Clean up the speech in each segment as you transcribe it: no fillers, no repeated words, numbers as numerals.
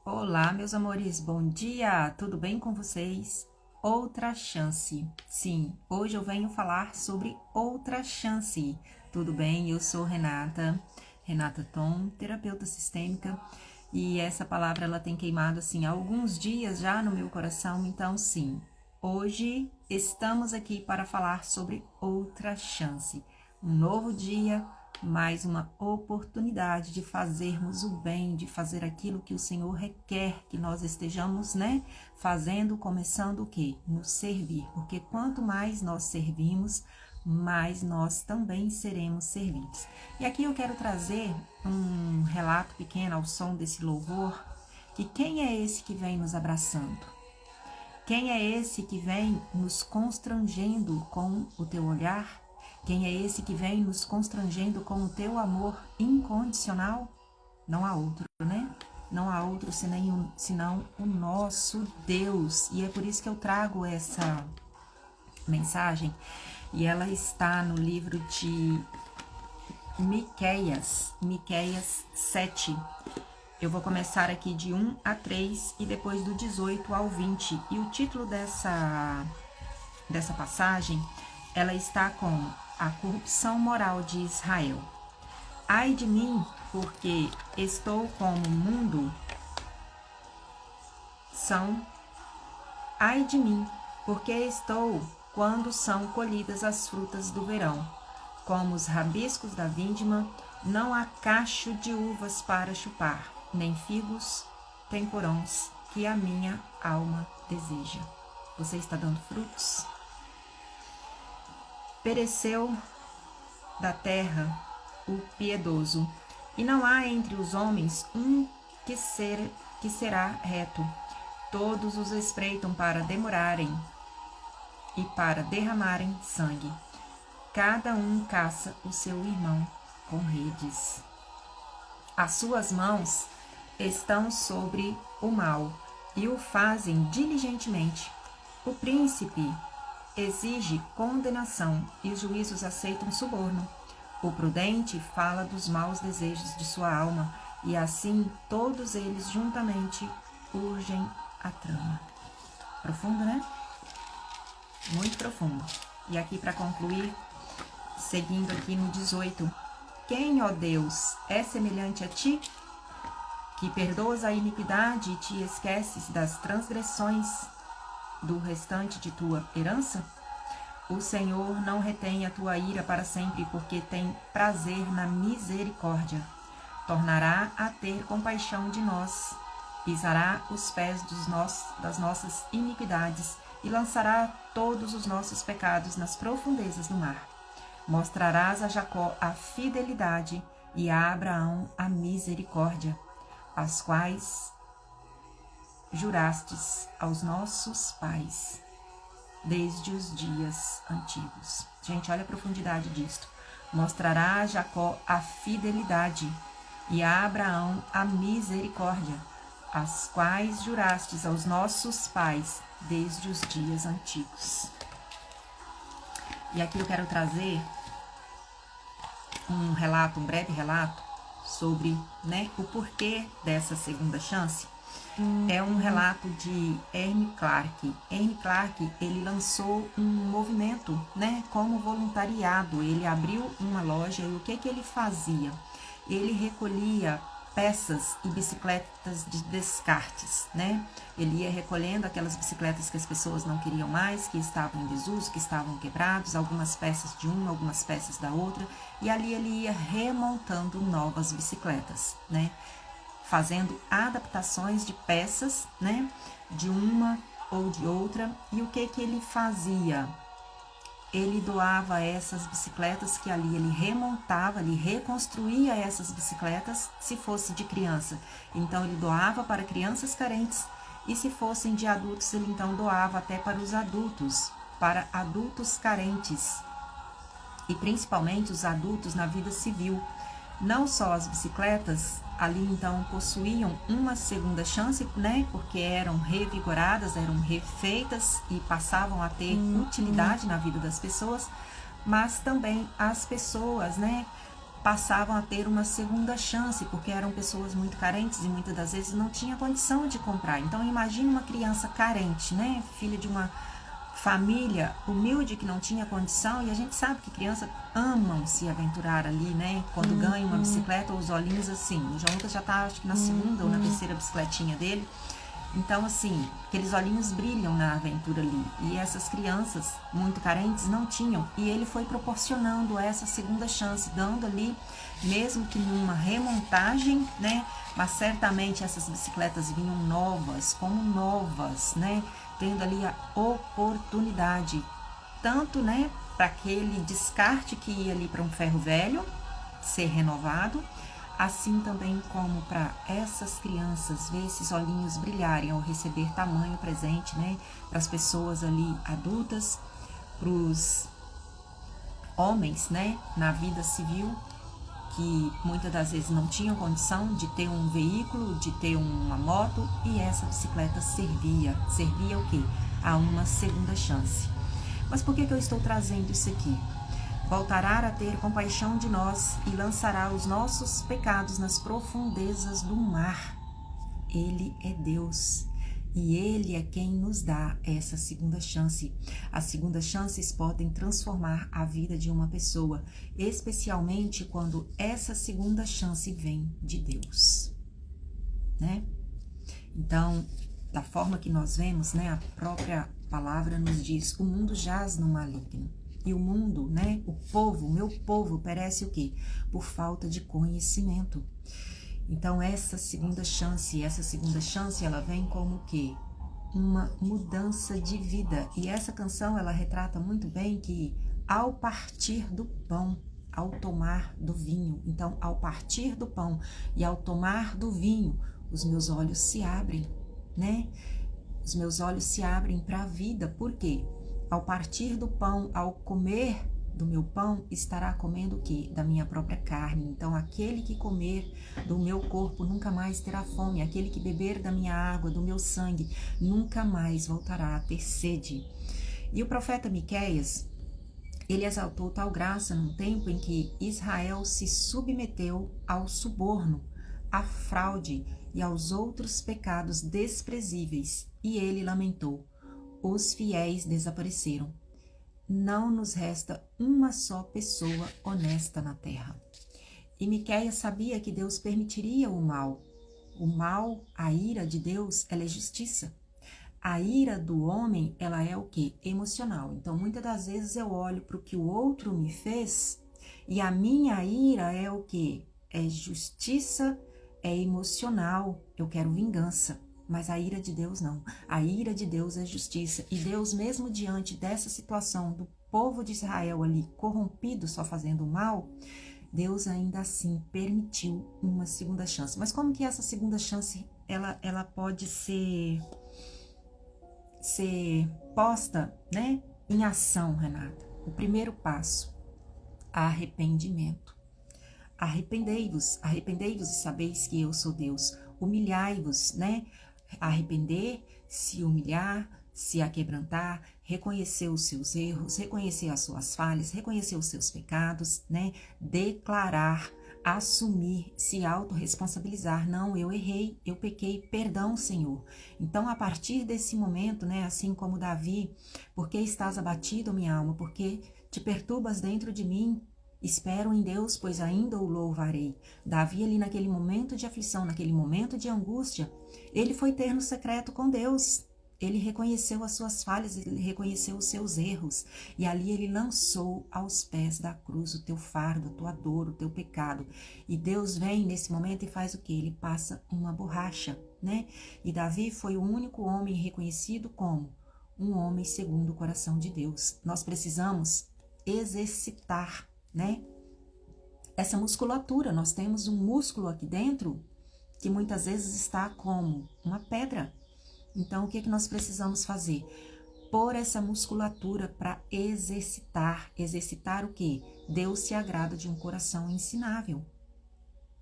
Olá, meus amores, bom dia! Tudo bem com vocês? Outra chance. Sim, hoje eu venho falar sobre outra chance. Tudo bem? Eu sou Renata Tom, terapeuta sistêmica, e essa palavra ela tem queimado assim há alguns dias já no meu coração, então sim, hoje estamos aqui para falar sobre outra chance. Um novo dia, mais uma oportunidade de fazermos o bem, de fazer aquilo que o Senhor requer que nós estejamos, fazendo, começando o quê? Nos servir, porque quanto mais nós servimos, mais nós também seremos servidos. E aqui eu quero trazer um relato pequeno ao som desse louvor, e quem é esse que vem nos abraçando? Quem é esse que vem nos constrangendo com o teu olhar? Quem é esse que vem nos constrangendo com o teu amor incondicional? Não há outro, né? Não há outro senão o nosso Deus. E é por isso que eu trago essa mensagem. E ela está no livro de Miqueias 7. Eu vou começar aqui de 1 a 3 e depois do 18 ao 20. E o título dessa passagem, ela está com a corrupção moral de Israel. Ai de mim, porque estou como o mundo são. Ai de mim, porque estou quando são colhidas as frutas do verão. Como os rabiscos da vindima, não há cacho de uvas para chupar, nem figos temporões que a minha alma deseja. Você está dando frutos? Pereceu da terra o piedoso, e não há entre os homens um que será reto. Todos os espreitam para demorarem e para derramarem sangue. Cada um caça o seu irmão com redes. As suas mãos estão sobre o mal e o fazem diligentemente. O príncipe exige condenação e os juízos aceitam suborno. O prudente fala dos maus desejos de sua alma e assim todos eles juntamente urgem a trama. Profundo, né? Muito profundo. E aqui para concluir, seguindo aqui no 18. Quem, ó Deus, é semelhante a ti, que perdoas a iniquidade e te esqueces das transgressões do restante de tua herança? O Senhor não retém a tua ira para sempre, porque tem prazer na misericórdia. Tornará a ter compaixão de nós, pisará os pés das nossas iniquidades e lançará todos os nossos pecados nas profundezas do mar. Mostrarás a Jacó a fidelidade e a Abraão a misericórdia, as quais jurastes aos nossos pais desde os dias antigos. Gente, olha a profundidade disto. Mostrará a Jacó a fidelidade e a Abraão a misericórdia, as quais jurastes aos nossos pais desde os dias antigos. E aqui eu quero trazer um breve relato sobre, o porquê dessa segunda chance. É um relato de Ernie Clark. Ernie Clark, ele lançou um movimento, como voluntariado. Ele abriu uma loja e o que ele fazia? Ele recolhia peças e bicicletas de descartes, Ele ia recolhendo aquelas bicicletas que as pessoas não queriam mais, que estavam em desuso, que estavam quebrados, algumas peças de uma, algumas peças da outra, e ali ele ia remontando novas bicicletas, Fazendo adaptações de peças, De uma ou de outra. E o que ele fazia? Ele doava essas bicicletas que ali ele remontava, ele reconstruía essas bicicletas, se fosse de criança. Então, ele doava para crianças carentes, e se fossem de adultos, ele então doava até para os adultos, para adultos carentes, e principalmente os adultos na vida civil. Não só as bicicletas ali então possuíam uma segunda chance, porque eram revigoradas, eram refeitas e passavam a ter utilidade na vida das pessoas, mas também as pessoas, passavam a ter uma segunda chance, porque eram pessoas muito carentes e muitas das vezes não tinha condição de comprar. Então imagine uma criança carente, né, filha de uma família humilde que não tinha condição, e a gente sabe que crianças amam se aventurar ali, né, quando ganha uma bicicleta, os olhinhos assim, o João Lucas já tá, acho que na segunda ou na terceira bicicletinha dele, então assim, aqueles olhinhos brilham na aventura ali, e essas crianças muito carentes não tinham, e ele foi proporcionando essa segunda chance, dando ali, mesmo que numa remontagem, né, mas certamente essas bicicletas vinham novas, como novas, né, tendo ali a oportunidade, tanto, né, para aquele descarte que ia ali para um ferro velho ser renovado, assim também como para essas crianças ver esses olhinhos brilharem ao receber tamanho presente, né, para as pessoas ali adultas, para os homens, né, na vida civil, que muitas das vezes não tinham condição de ter um veículo, de ter uma moto, e essa bicicleta servia o quê? A uma segunda chance. Mas por que eu estou trazendo isso aqui? Voltará a ter compaixão de nós e lançará os nossos pecados nas profundezas do mar. Ele é Deus. E Ele é quem nos dá essa segunda chance. As segundas chances podem transformar a vida de uma pessoa, especialmente quando essa segunda chance vem de Deus, né? Então, da forma que nós vemos, né, a própria palavra nos diz, o mundo jaz no maligno. E o mundo, né, o povo, meu povo, perece o quê? Por falta de conhecimento. Então essa segunda chance, ela vem como o quê? Uma mudança de vida. E essa canção, ela retrata muito bem que ao partir do pão, ao tomar do vinho, então ao partir do pão e ao tomar do vinho, os meus olhos se abrem, né? Os meus olhos se abrem para a vida. Por quê? Ao partir do pão, ao comer do meu pão, estará comendo o quê? Da minha própria carne. Então, aquele que comer do meu corpo nunca mais terá fome. Aquele que beber da minha água, do meu sangue, nunca mais voltará a ter sede. E o profeta Miqueias, ele exaltou tal graça num tempo em que Israel se submeteu ao suborno, à fraude e aos outros pecados desprezíveis. E ele lamentou: os fiéis desapareceram. Não nos resta uma só pessoa honesta na terra. E Miqueias sabia que Deus permitiria o mal. O mal, a ira de Deus, ela é justiça. A ira do homem, ela é o quê? Emocional. Então, muitas das vezes eu olho para o que o outro me fez e a minha ira é o quê? É justiça, é emocional, eu quero vingança. Mas a ira de Deus não. A ira de Deus é justiça. E Deus, mesmo diante dessa situação do povo de Israel ali corrompido, só fazendo mal, Deus ainda assim permitiu uma segunda chance. Mas como que essa segunda chance ela pode ser posta, né, em ação, Renata? O primeiro passo, arrependimento. Arrependei-vos e sabeis que eu sou Deus. Humilhai-vos, né? Arrepender, se humilhar, se aquebrantar, reconhecer os seus erros, reconhecer as suas falhas, reconhecer os seus pecados, né? Declarar, assumir, se autorresponsabilizar. Não, eu errei, eu pequei, perdão, Senhor. Então, a partir desse momento, né, assim como Davi, por que estás abatido, minha alma? Porque te perturbas dentro de mim? Espero em Deus, pois ainda o louvarei. Davi, ali naquele momento de aflição, naquele momento de angústia, ele foi ter no secreto com Deus. Ele reconheceu as suas falhas, ele reconheceu os seus erros. E ali ele lançou aos pés da cruz o teu fardo, a tua dor, o teu pecado. E Deus vem nesse momento e faz o quê? Ele passa uma borracha, né? E Davi foi o único homem reconhecido como um homem segundo o coração de Deus. Nós precisamos exercitar, né, essa musculatura. Nós temos um músculo aqui dentro que muitas vezes está como uma pedra. Então, o que nós precisamos fazer? Pôr essa musculatura para exercitar. Exercitar o quê? Deus se agrada de um coração ensinável,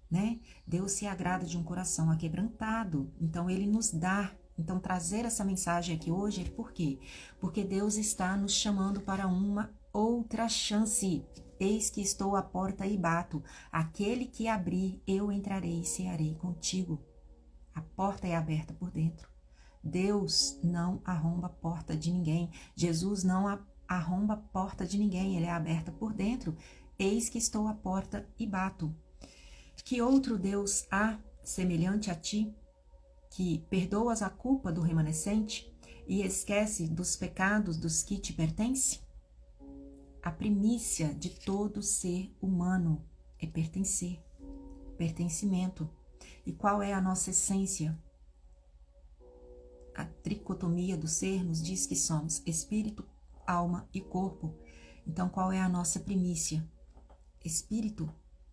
né? Deus se agrada de um coração aquebrantado. Então, Ele nos dá. Então, trazer essa mensagem aqui hoje é por quê? Porque Deus está nos chamando para uma outra chance. Eis que estou à porta e bato. Aquele que abrir, eu entrarei e cearei contigo. A porta é aberta por dentro. Deus não arromba a porta de ninguém. Jesus não arromba a porta de ninguém. Ele é aberta por dentro. Eis que estou à porta e bato. Que outro Deus há semelhante a ti, que perdoas a culpa do remanescente e esquece dos pecados dos que te pertencem? A primícia de todo ser humano é pertencer, pertencimento. E qual é a nossa essência? A tricotomia do ser nos diz que somos espírito, alma e corpo. Então, qual é a nossa primícia? Espírito.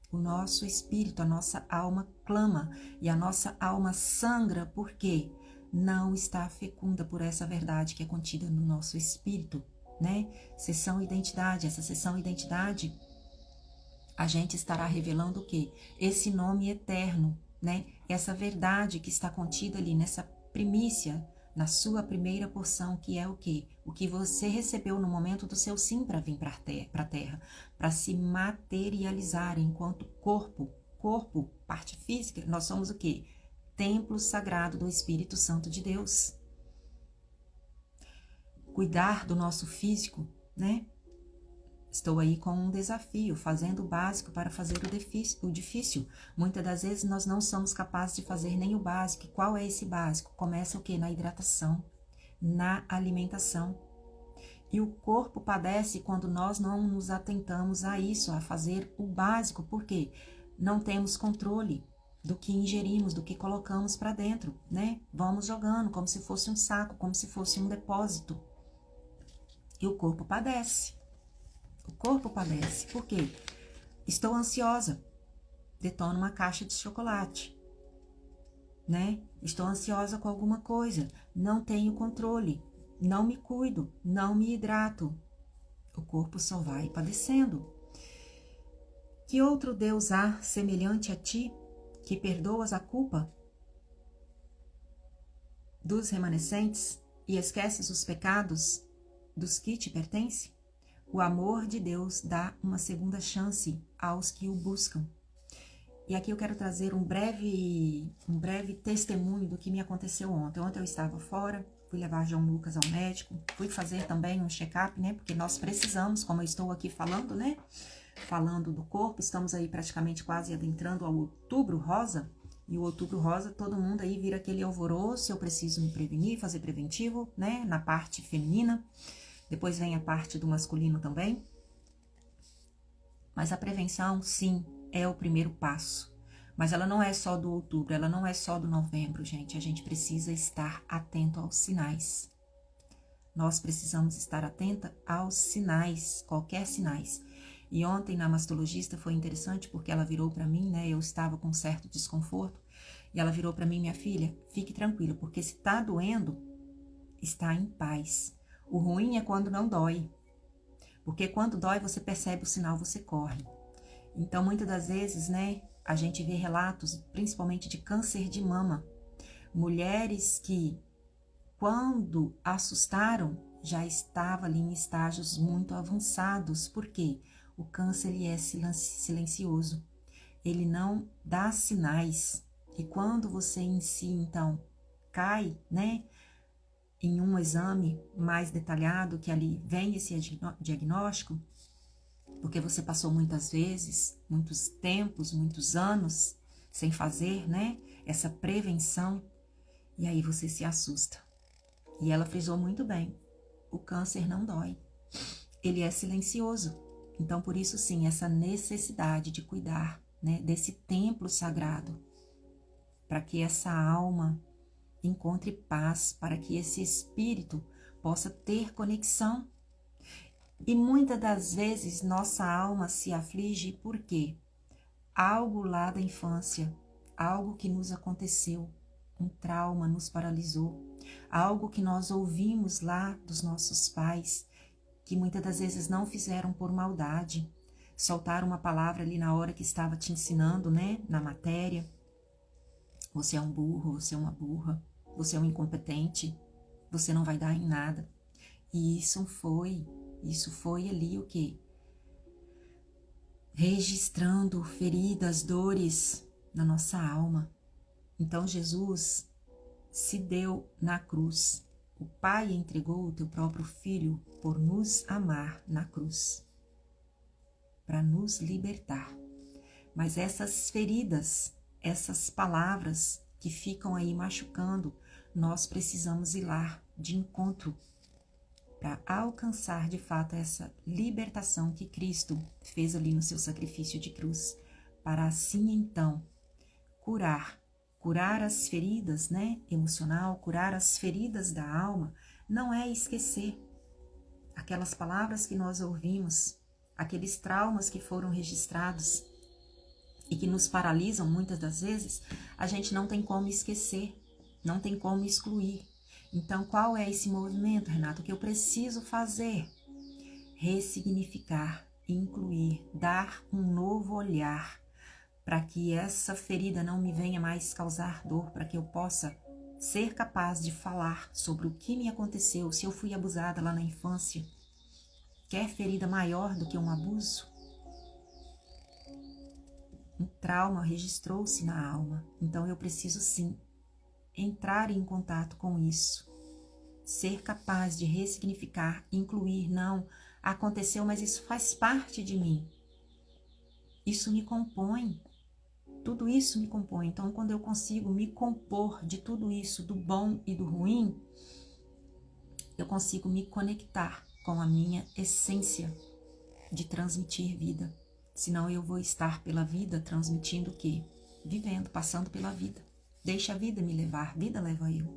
O nosso espírito, a nossa alma clama e a nossa alma sangra porque não está fecunda por essa verdade que é contida no nosso espírito, né? Sessão identidade. Essa sessão identidade, a gente estará revelando o quê? Esse nome eterno, né? Essa verdade que está contida ali nessa primícia, na sua primeira porção, que é o quê? O que você recebeu no momento do seu sim para vir para a Terra, para se materializar enquanto corpo, parte física. Nós somos o quê? Templo sagrado do Espírito Santo de Deus. Cuidar do nosso físico, né? Estou aí com um desafio, fazendo o básico para fazer o difícil. Muitas das vezes nós não somos capazes de fazer nem o básico. E qual é esse básico? Começa o quê? Na hidratação, na alimentação. E o corpo padece quando nós não nos atentamos a isso, a fazer o básico. Por quê? Não temos controle do que ingerimos, do que colocamos para dentro, né? Vamos jogando como se fosse um saco, como se fosse um depósito. E o corpo padece. O corpo padece. Por quê? Estou ansiosa. Detono uma caixa de chocolate, né? Estou ansiosa com alguma coisa. Não tenho controle. Não me cuido. Não me hidrato. O corpo só vai padecendo. Que outro Deus há semelhante a ti, que perdoas a culpa dos remanescentes e esqueces os pecados dos que te pertencem? O amor de Deus dá uma segunda chance aos que o buscam. E aqui eu quero trazer um breve testemunho do que me aconteceu ontem. Ontem eu estava fora, fui levar João Lucas ao médico, fui fazer também um check-up, né? Porque nós precisamos, como eu estou aqui falando, né? Falando do corpo, estamos aí praticamente quase adentrando ao Outubro Rosa. E o Outubro Rosa, todo mundo aí vira aquele alvoroço, eu preciso me prevenir, fazer preventivo, né? Na parte feminina. Depois vem a parte do masculino também. Mas a prevenção, sim, é o primeiro passo. Mas ela não é só do outubro, ela não é só do novembro, gente. A gente precisa estar atento aos sinais. Nós precisamos estar atenta aos sinais, qualquer sinais. E ontem na mastologista foi interessante porque ela virou para mim, né? Eu estava com certo desconforto. E ela virou para mim, minha filha, fique tranquila, porque se tá doendo, está em paz. O ruim é quando não dói, porque quando dói você percebe o sinal, você corre. Então, muitas das vezes, né, a gente vê relatos, principalmente de câncer de mama, mulheres que, quando assustaram, já estava ali em estágios muito avançados. Por quê? O câncer, ele é silencioso, ele não dá sinais. E quando você em si, então, cai, né, em um exame mais detalhado, que ali vem esse diagnóstico, porque você passou muitas vezes, muitos tempos, muitos anos sem fazer, né, essa prevenção, e aí você se assusta. E ela frisou muito bem, o câncer não dói, ele é silencioso. Então, por isso sim, essa necessidade de cuidar, né, desse templo sagrado, para que essa alma encontre paz, para que esse espírito possa ter conexão. E muitas das vezes nossa alma se aflige porque algo lá da infância, algo que nos aconteceu, um trauma nos paralisou, algo que nós ouvimos lá dos nossos pais, que muitas das vezes não fizeram por maldade, soltaram uma palavra ali na hora que estava te ensinando, né, na matéria. Você é um burro, você é uma burra, você é um incompetente, você não vai dar em nada. E isso foi ali o quê? registrando feridas, dores na nossa alma. Então Jesus se deu na cruz. O Pai entregou o teu próprio Filho por nos amar na cruz, para nos libertar. Mas essas feridas, essas palavras que ficam aí machucando, nós precisamos ir lá de encontro para alcançar de fato essa libertação que Cristo fez ali no seu sacrifício de cruz, para assim então curar as feridas, né, emocional, curar as feridas da alma. Não é esquecer aquelas palavras que nós ouvimos, aqueles traumas que foram registrados e que nos paralisam muitas das vezes. A gente não tem como esquecer, não tem como excluir. Então, qual é esse movimento, Renato, que eu preciso fazer? Ressignificar, incluir, dar um novo olhar, para que essa ferida não me venha mais causar dor, para que eu possa ser capaz de falar sobre o que me aconteceu, se eu fui abusada lá na infância. Quer ferida maior do que um abuso? Um trauma registrou-se na alma, então eu preciso sim entrar em contato com isso, ser capaz de ressignificar, incluir. Não, aconteceu, mas isso faz parte de mim, isso me compõe, tudo isso me compõe. Então, quando eu consigo me compor de tudo isso, do bom e do ruim, eu consigo me conectar com a minha essência de transmitir vida. Senão eu vou estar pela vida transmitindo o quê? Vivendo, passando pela vida. Deixa a vida me levar, vida leva eu.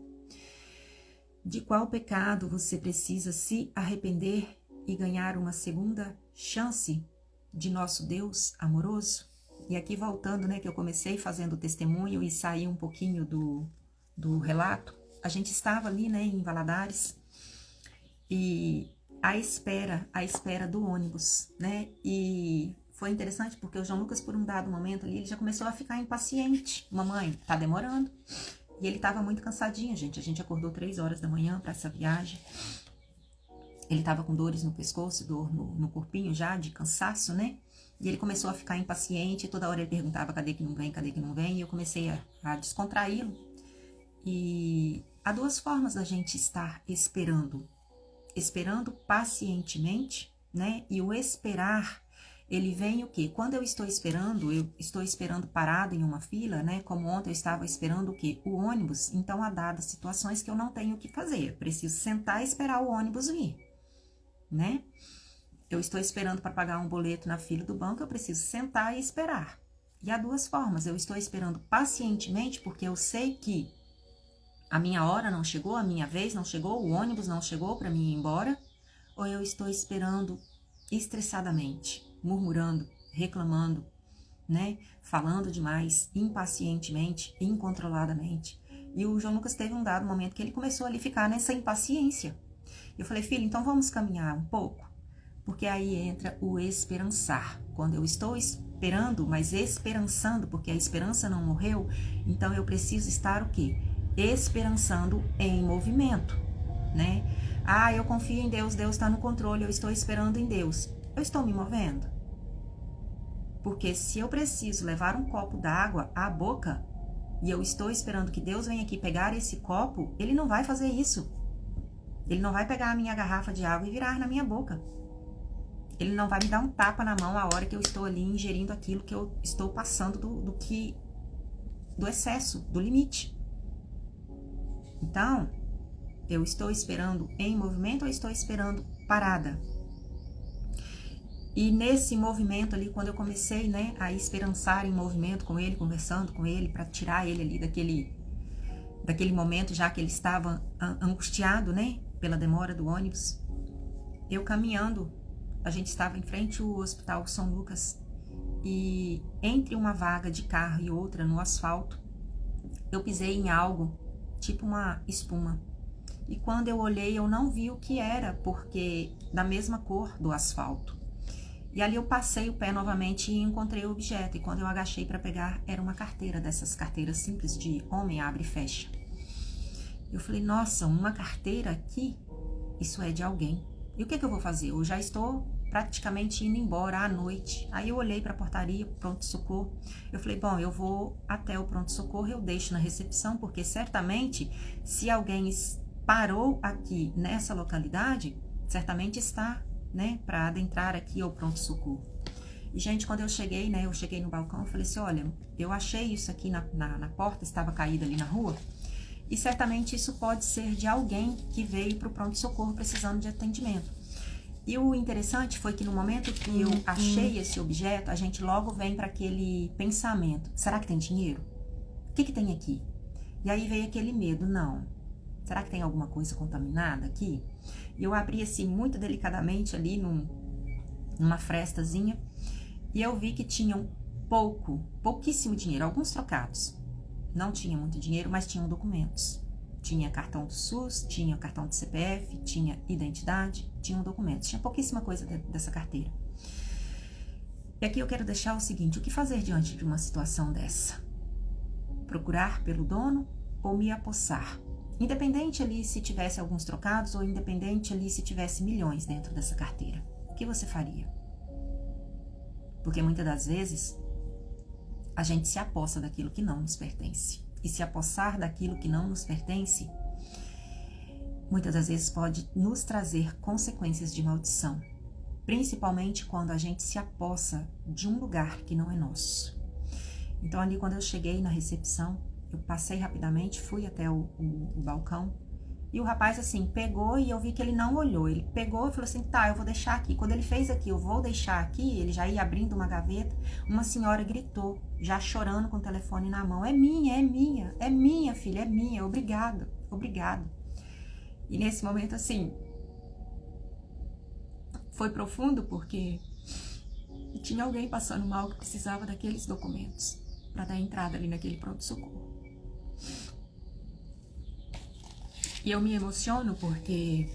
De qual pecado você precisa se arrepender e ganhar uma segunda chance de nosso Deus amoroso? E aqui voltando, né, que eu comecei fazendo o testemunho e saí um pouquinho do relato. A gente estava ali, né, em Valadares, e à espera do ônibus, né, e foi interessante porque o João Lucas, por um dado momento ali, ele já começou a ficar impaciente. Mamãe, tá demorando. E ele tava muito cansadinho, gente. A gente acordou 3 horas da manhã para essa viagem. Ele tava com dores no pescoço, dor no corpinho já, de cansaço, né? E ele começou a ficar impaciente. Toda hora ele perguntava, cadê que não vem, cadê que não vem? E eu comecei a descontraí-lo. E há duas formas da gente estar esperando. Esperando pacientemente, né? E o esperar, ele vem o quê? Quando eu estou esperando parado em uma fila, né? Como ontem eu estava esperando o quê? O ônibus. Então, há dadas situações que eu não tenho o que fazer. Eu preciso sentar e esperar o ônibus vir, né? Eu estou esperando para pagar um boleto na fila do banco, eu preciso sentar e esperar. E há duas formas. Eu estou esperando pacientemente porque eu sei que a minha hora não chegou, a minha vez não chegou, o ônibus não chegou para mim ir embora. Ou eu estou esperando estressadamente, murmurando, reclamando, né? Falando demais, impacientemente, incontroladamente. E o João Lucas teve um dado momento que ele começou a ficar nessa impaciência. Eu falei, filho, então vamos caminhar um pouco? Porque aí entra o esperançar. Quando eu estou esperando, mas esperançando, porque a esperança não morreu, então eu preciso estar o quê? Esperançando em movimento, né? Ah, eu confio em Deus, Deus está no controle, eu estou esperando em Deus. Eu estou me movendo? Porque se eu preciso levar um copo d'água à boca e eu estou esperando que Deus venha aqui pegar esse copo, Ele não vai fazer isso. Ele não vai pegar a minha garrafa de água e virar na minha boca. Ele não vai me dar um tapa na mão a hora que eu estou ali ingerindo aquilo que eu estou passando do excesso, do limite. Então, eu estou esperando em movimento ou estou esperando parada? E nesse movimento ali, quando eu comecei, né, a esperançar em movimento com ele, conversando com ele, para tirar ele ali daquele momento, já que ele estava angustiado, né, pela demora do ônibus, eu caminhando, a gente estava em frente ao Hospital São Lucas, e entre uma vaga de carro e outra no asfalto, eu pisei em algo, tipo uma espuma. E quando eu olhei, eu não vi o que era, porque da mesma cor do asfalto. E ali eu passei o pé novamente e encontrei o objeto. E quando eu agachei para pegar, era uma carteira, dessas carteiras simples de homem abre e fecha. Eu falei, nossa, uma carteira aqui? Isso é de alguém. E o que eu vou fazer? Eu já estou praticamente indo embora à noite. Aí eu olhei para a portaria, pronto-socorro. Eu falei, bom, eu vou até o pronto-socorro, eu deixo na recepção, porque certamente se alguém parou aqui nessa localidade, certamente está, né, para adentrar aqui ao pronto-socorro. E, gente, quando eu cheguei, né, eu cheguei no balcão, eu falei assim, olha, eu achei isso aqui na porta, estava caída ali na rua, e certamente isso pode ser de alguém que veio para o pronto-socorro precisando de atendimento. E o interessante foi que no momento que eu achei esse objeto, a gente logo vem para aquele pensamento, será que tem dinheiro? O que tem aqui? E aí veio aquele medo, não, será que tem alguma coisa contaminada aqui? E eu abri assim muito delicadamente ali numa frestazinha, e eu vi que tinham pouquíssimo dinheiro, alguns trocados. Não tinha muito dinheiro, mas tinham documentos. Tinha cartão do SUS, tinha cartão do CPF, tinha identidade, tinham documentos. Tinha pouquíssima coisa dessa carteira. E aqui eu quero deixar o seguinte, o que fazer diante de uma situação dessa? Procurar pelo dono ou me apossar? Independente ali se tivesse alguns trocados ou independente ali se tivesse milhões dentro dessa carteira. O que você faria? Porque muitas das vezes a gente se apossa daquilo que não nos pertence. E se apossar daquilo que não nos pertence, muitas das vezes pode nos trazer consequências de maldição. Principalmente quando a gente se apossa de um lugar que não é nosso. Então ali quando eu cheguei na recepção, eu passei rapidamente, fui até o balcão. E o rapaz, assim, pegou e eu vi que ele não olhou. Ele pegou e falou assim, tá, eu vou deixar aqui. Quando ele fez aqui, eu vou deixar aqui, ele já ia abrindo uma gaveta. Uma senhora gritou, já chorando com o telefone na mão. É minha, filha, é minha. Obrigado. E nesse momento, assim, foi profundo porque tinha alguém passando mal que precisava daqueles documentos para dar entrada ali naquele pronto-socorro. E eu me emociono porque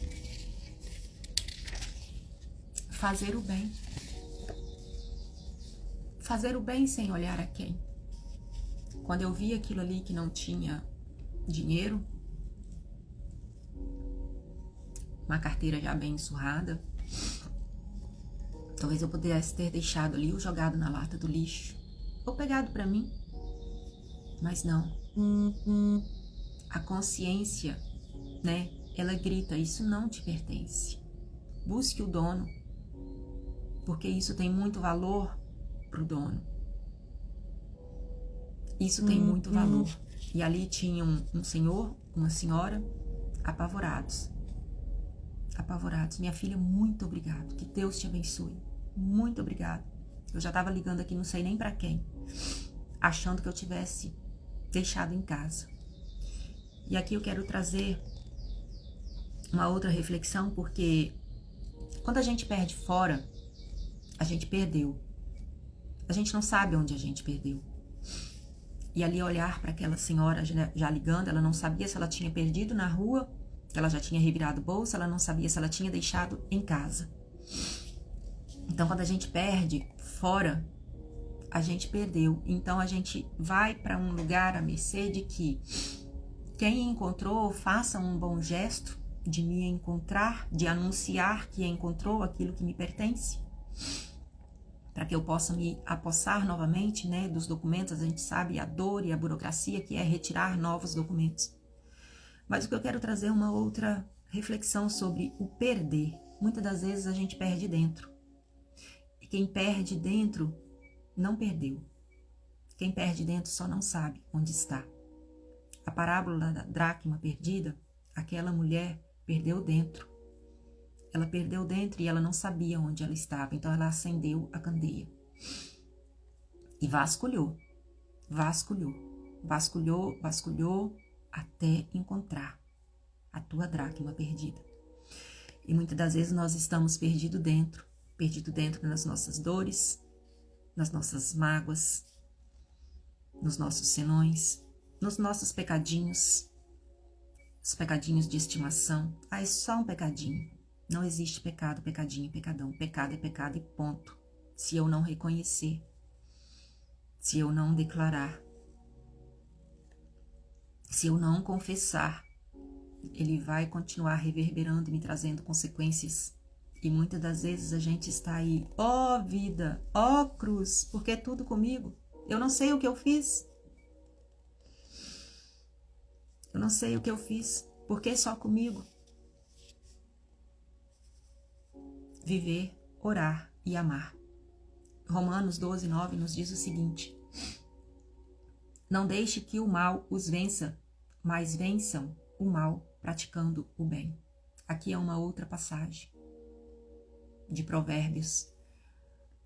fazer o bem sem olhar a quem. Quando eu vi aquilo ali que não tinha dinheiro, uma carteira já bem surrada, talvez eu pudesse ter deixado ali ou jogado na lata do lixo, ou pegado para mim, mas não. A consciência, né? Ela grita, isso não te pertence. Busque o dono, porque isso tem muito valor pro dono. Isso tem muito valor. E ali tinha um senhor, uma senhora, apavorados. Minha filha, muito obrigado. Que Deus te abençoe. Muito obrigado. Eu já estava ligando aqui, não sei nem para quem, achando que eu tivesse deixado em casa. E aqui eu quero trazer uma outra reflexão, porque quando a gente perde fora, a gente perdeu. A gente não sabe onde a gente perdeu. E ali olhar para aquela senhora já ligando, ela não sabia se ela tinha perdido na rua, ela já tinha revirado bolsa, ela não sabia se ela tinha deixado em casa. Então, quando a gente perde fora, a gente perdeu. Então, a gente vai para um lugar à mercê de que quem encontrou, faça um bom gesto de me encontrar, de anunciar que encontrou aquilo que me pertence, para que eu possa me apossar novamente, né, dos documentos. A gente sabe a dor e a burocracia que é retirar novos documentos. Mas o que eu quero trazer é uma outra reflexão sobre o perder. Muitas das vezes a gente perde dentro. E quem perde dentro não perdeu. Quem perde dentro só não sabe onde está. A parábola da dracma perdida, aquela mulher perdeu dentro. Ela perdeu dentro e ela não sabia onde ela estava, então ela acendeu a candeia. E vasculhou até encontrar a tua dracma perdida. E muitas das vezes nós estamos perdido dentro nas nossas dores, nas nossas mágoas, nos nossos senões, nos nossos pecadinhos, os pecadinhos de estimação. Ah, é só um pecadinho. Não existe pecado, pecadinho, pecadão. Pecado é pecado e ponto. Se eu não reconhecer, se eu não declarar, se eu não confessar, ele vai continuar reverberando e me trazendo consequências E muitas das vezes a gente está aí, ó vida, ó cruz, porque é tudo comigo. Eu não sei o que eu fiz. Eu não sei o que eu fiz, porque só comigo. Viver, orar e amar. Romanos 12, 9 nos diz o seguinte: não deixe que o mal os vença, mas vençam o mal praticando o bem. Aqui é uma outra passagem de Provérbios,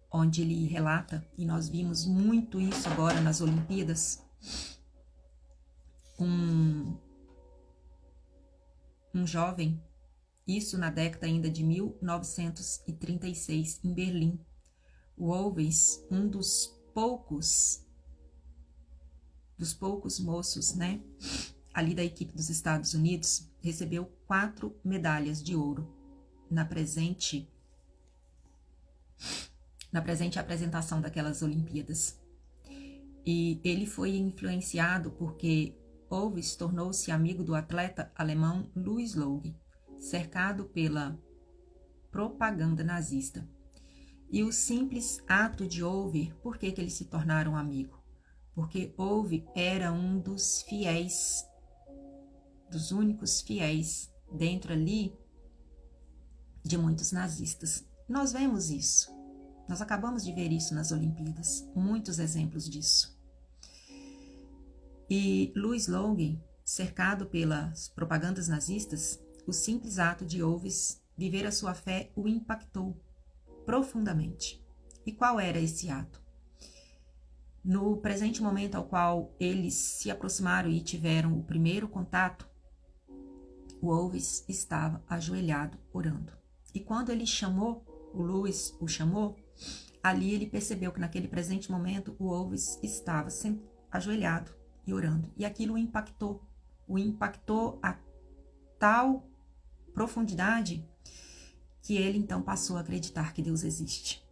onde ele relata, e nós vimos muito isso agora nas Olimpíadas, um jovem, isso na década ainda de 1936, em Berlim. O Wolves, um dos poucos moços, né, ali da equipe dos Estados Unidos, recebeu 4 medalhas de ouro na presente apresentação daquelas Olimpíadas. E ele foi influenciado porque Wolves tornou-se amigo do atleta alemão Louis Logue, cercado pela propaganda nazista. E o simples ato de Wolves, por que eles se tornaram amigos? Porque Wolves era um dos fiéis, dos únicos fiéis dentro ali de muitos nazistas. Nós vemos isso. Nós acabamos de ver isso nas Olimpíadas, muitos exemplos disso. E Louis Logue, cercado pelas propagandas nazistas, o simples ato de Wolves viver a sua fé o impactou profundamente. E qual era esse ato? No presente momento ao qual eles se aproximaram e tiveram o primeiro contato, Wolves estava ajoelhado orando. E quando ele chamou, o Louis o chamou, ali ele percebeu que naquele presente momento o Wolves estava ajoelhado e orando. E aquilo o impactou a tal profundidade que ele então passou a acreditar que Deus existe.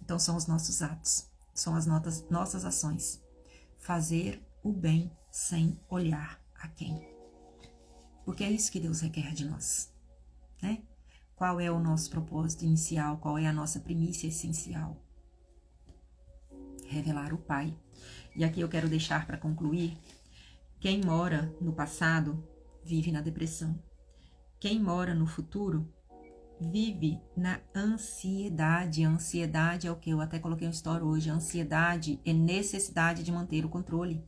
Então são os nossos atos, são as nossas ações. Fazer o bem sem olhar a quem. Porque é isso que Deus requer de nós, né? Qual é o nosso propósito inicial? Qual é a nossa primícia essencial? Revelar o Pai. E aqui eu quero deixar para concluir: quem mora no passado vive na depressão. Quem mora no futuro vive na ansiedade. A ansiedade é o que eu até coloquei uma história hoje. A ansiedade é necessidade de manter o controle.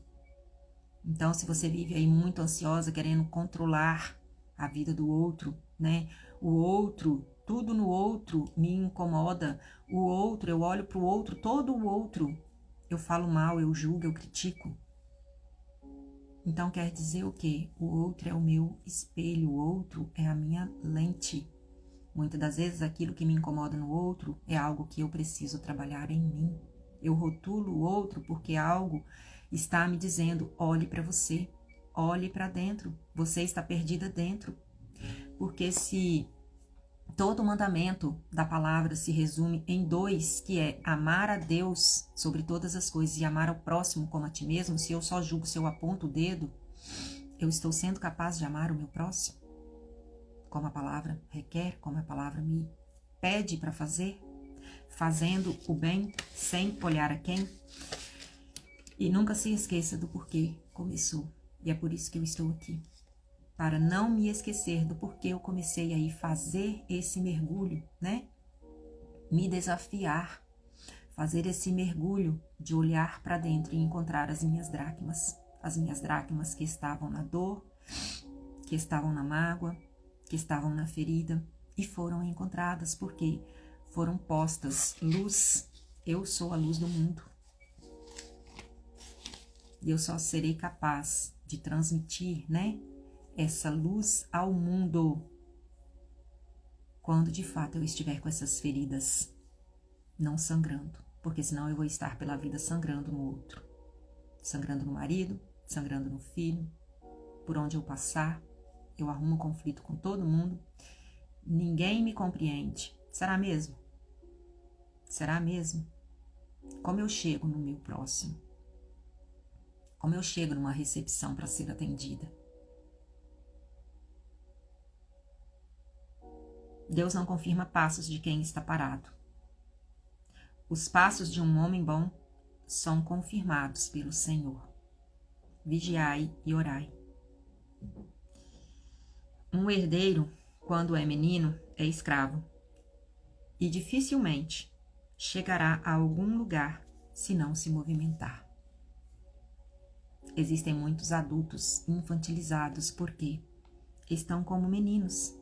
Então, se você vive aí muito ansiosa, querendo controlar a vida do outro, né? O outro, tudo no outro me incomoda. O outro, eu olho para o outro, todo o outro, eu falo mal, eu julgo, eu critico. Então, quer dizer o quê? O outro é o meu espelho, o outro é a minha lente. Muitas das vezes, aquilo que me incomoda no outro é algo que eu preciso trabalhar em mim. Eu rotulo o outro porque algo está me dizendo: olhe para você, olhe para dentro, você está perdida dentro. Porque se todo o mandamento da palavra se resume em 2, que é amar a Deus sobre todas as coisas e amar ao próximo como a ti mesmo, se eu só julgo, se eu aponto o dedo, eu estou sendo capaz de amar o meu próximo? Como a palavra requer, como a palavra me pede para fazer, fazendo o bem sem olhar a quem. E nunca se esqueça do porquê começou. E é por isso que eu estou aqui. Para não me esquecer do porquê eu comecei a ir fazer esse mergulho, né? Me desafiar, fazer esse mergulho de olhar para dentro e encontrar as minhas dracmas que estavam na dor, que estavam na mágoa, que estavam na ferida e foram encontradas porque foram postas luz. Eu sou a luz do mundo. E eu só serei capaz de transmitir, né, essa luz ao mundo quando de fato eu estiver com essas feridas não sangrando, porque senão eu vou estar pela vida sangrando no outro, sangrando no marido, sangrando no filho. Por onde eu passar, eu arrumo conflito com todo mundo, ninguém me compreende. Será mesmo? Será mesmo? Como eu chego no meu próximo? Como eu chego numa recepção para ser atendida? Deus não confirma passos de quem está parado. Os passos de um homem bom são confirmados pelo Senhor. Vigiai e orai. Um herdeiro, quando é menino, é escravo, e dificilmente chegará a algum lugar se não se movimentar. Existem muitos adultos infantilizados porque estão como meninos,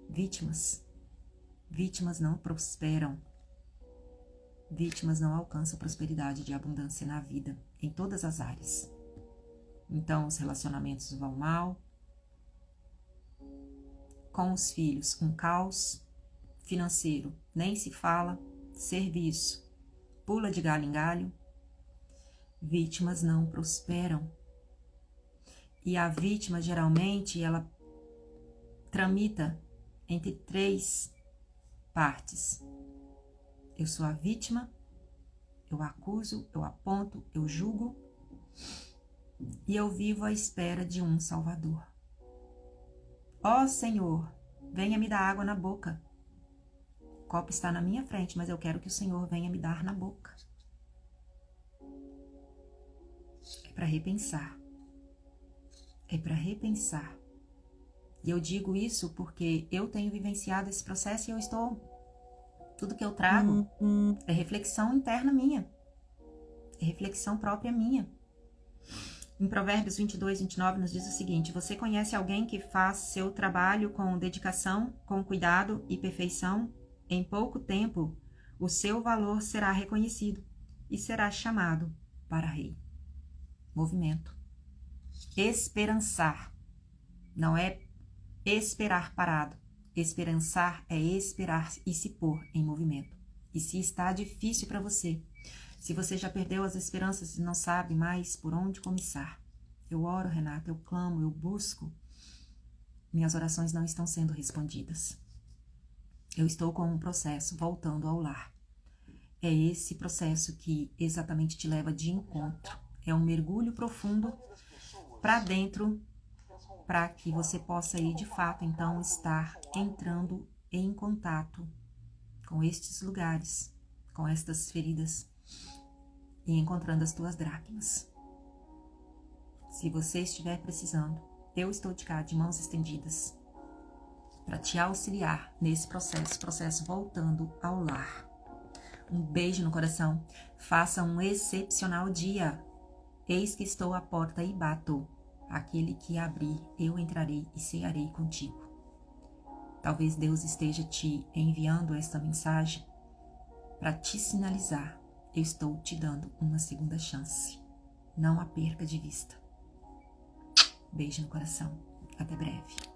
vítimas. Vítimas não prosperam. Vítimas não alcançam prosperidade de abundância na vida, em todas as áreas. Então, os relacionamentos vão mal. Com os filhos, um caos. Financeiro, nem se fala. Serviço, pula de galho em galho. Vítimas não prosperam. E a vítima, geralmente, ela tramita entre 3 partes. Eu sou a vítima, eu acuso, eu aponto, eu julgo e eu vivo à espera de um Salvador. Ó Senhor, venha me dar água na boca. O copo está na minha frente, mas eu quero que o Senhor venha me dar na boca. É para repensar. É para repensar. E eu digo isso porque eu tenho vivenciado esse processo e eu estou... Tudo que eu trago é reflexão interna minha. É reflexão própria minha. Em Provérbios 22, 29 nos diz o seguinte: você conhece alguém que faz seu trabalho com dedicação, com cuidado e perfeição? Em pouco tempo, o seu valor será reconhecido e será chamado para rei. Movimento. Esperançar. Não é esperar parado. Esperançar é esperar e se pôr em movimento. E se está difícil para você, se você já perdeu as esperanças e não sabe mais por onde começar, eu oro, Renata, eu clamo, eu busco, minhas orações não estão sendo respondidas. Eu estou com um processo voltando ao lar. É esse processo que exatamente te leva de encontro. É um mergulho profundo para dentro, para que você possa ir de fato, então, estar entrando em contato com estes lugares, com estas feridas e encontrando as tuas dracmas. Se você estiver precisando, eu estou de cá, de mãos estendidas, para te auxiliar nesse processo voltando ao lar. Um beijo no coração, faça um excepcional dia. Eis que estou à porta e bato. Aquele que abrir, eu entrarei e cearei contigo. Talvez Deus esteja te enviando esta mensagem para te sinalizar: eu estou te dando uma segunda chance. Não a perca de vista. Beijo no coração. Até breve.